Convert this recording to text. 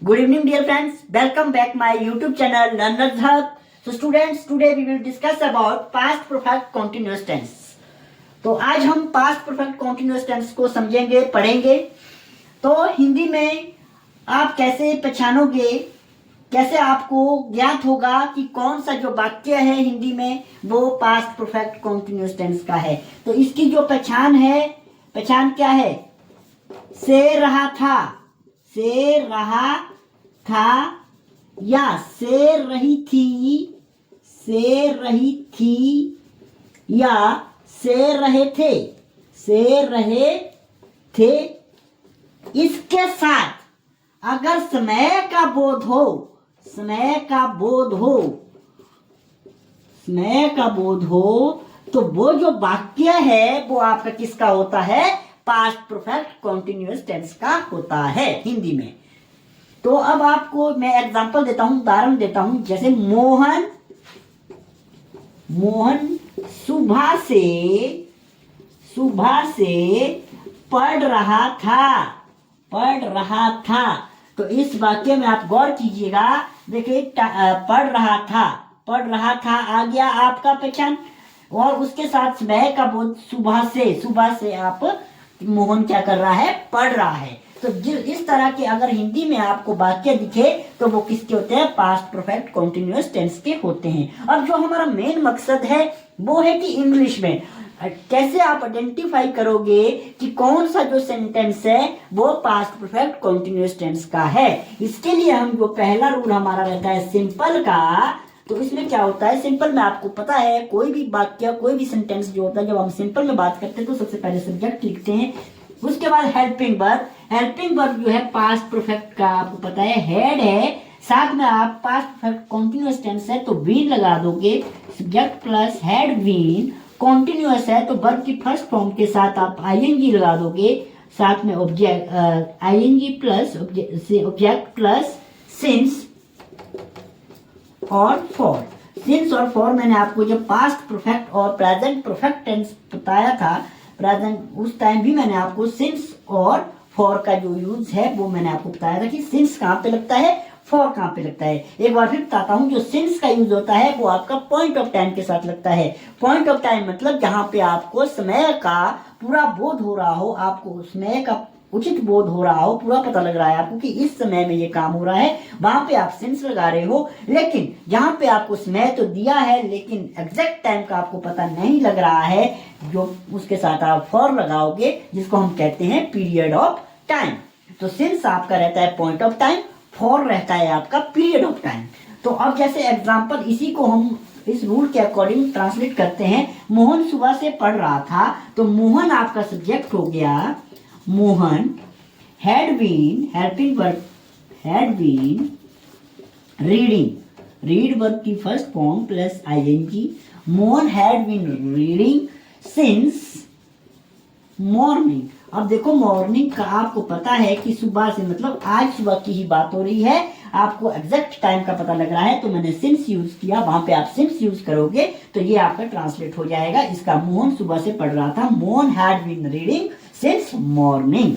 Good evening, dear friends. Welcome back my YouTube channel Learner's Hub. So students, today we will discuss about past perfect continuous tense. तो आज हम past perfect continuous tense को समझेंगे, पढ़ेंगे. तो हिंदी में आप कैसे पहचानोगे, कैसे आपको ज्ञात होगा कि कौन सा जो वाक्य है हिंदी में वो past perfect continuous tense का है. तो इसकी जो पहचान क्या है? से रहा था, से रहा था या से रही थी, से रही थी या से रहे थे, से रहे थे. इसके साथ अगर समय का बोध हो, समय का बोध हो, समय का बोध हो तो वो जो वाक्य है वो आपका किसका होता है? पास्ट परफेक्ट कॉन्टिन्यूअस टेंस का होता है हिंदी में. तो अब आपको मैं एग्जांपल देता हूं, उदाहरण देता हूं. जैसे मोहन सुबह से पढ़ रहा था. तो इस वाक्य में आप गौर कीजिएगा. देखिए पढ़ रहा था आ गया आपका पहचान, और उसके साथ समय का बोध सुबह से आप मोहन क्या कर रहा है? पढ़ रहा है. तो इस तरह के अगर हिंदी में आपको वाक्य दिखे तो वो किसके होते हैं? पास्ट परफेक्ट कॉन्टिन्यूअस टेंस के होते हैं. अब जो हमारा मेन मकसद है वो है कि इंग्लिश में कैसे आप आइडेंटिफाई करोगे कि कौन सा जो सेंटेंस है वो पास्ट परफेक्ट कॉन्टिन्यूअस टेंस का है. इसके लिए हम जो पहला रूल हमारा रहता है सिंपल का, तो इसमें क्या होता है? सिंपल में आपको पता है कोई भी वाक्य, कोई भी सेंटेंस जो होता है, जब हम सिंपल में बात करते हैं तो सबसे पहले सब्जेक्ट लिखते हैं, उसके बाद हेल्पिंग वर्ब जो है पास्ट परफेक्ट का आपको पता है हेड है, साथ में आप पास्ट परफेक्ट कॉन्टिन्यूअस टेंस है तो बीन लगा दोगे, subject plus had been. Continuous है तो वर्ब की फर्स्ट फॉर्म के साथ आप आईएनजी लगा दोगे, साथ में object ING plus object plus since और फॉर. सिंस और फॉर मैंने आपको जब पास्ट परफेक्ट और प्रेजेंट परफेक्ट टेंस बताया था, प्रेजेंट उस टाइम भी मैंने आपको सिंस और फॉर का जो यूज है वो मैंने आपको बताया था कि सिंस कहाँ पे लगता है, फॉर कहाँ पे लगता है. एक बार फिर बताता हूँ. जो सिंस का यूज होता है वो आपका पॉइंट ऑफ टाइम के साथ लगता है. पॉइंट ऑफ टाइम मतलब जहाँ पे आपको समय का पूरा बोध हो रहा हो, आपको समय का उचित बोध हो रहा हो, पूरा पता लग रहा है आपको कि इस समय में ये काम हो रहा है, वहां पे आप सिंस लगा रहे हो. लेकिन जहां पे आपको समय तो दिया है लेकिन एग्जैक्ट टाइम का आपको पता नहीं लग रहा है, जो उसके साथ आप फॉर लगाओगे जिसको हम कहते हैं पीरियड ऑफ टाइम. तो सिंस आपका रहता है पॉइंट ऑफ टाइम, फॉर रहता है आपका पीरियड ऑफ टाइम. तो अब जैसे एग्जाम्पल इसी को हम इस रूल के अकॉर्डिंग ट्रांसलेट करते हैं. मोहन सुबह से पढ़ रहा था, तो मोहन आपका सब्जेक्ट हो गया. Mohan had been helping verb had been read verb की first form plus ing. Mohan had been reading since morning. अब देखो मॉर्निंग का आपको पता है कि सुबह से मतलब आज सुबह की ही बात हो रही है, आपको एग्जैक्ट टाइम का पता लग रहा है तो मैंने सिंस यूज किया. वहां पे आप सिंस यूज करोगे तो ये आपका ट्रांसलेट हो जाएगा. इसका मोहन सुबह से पढ़ रहा था, Mohan had been reading since morning.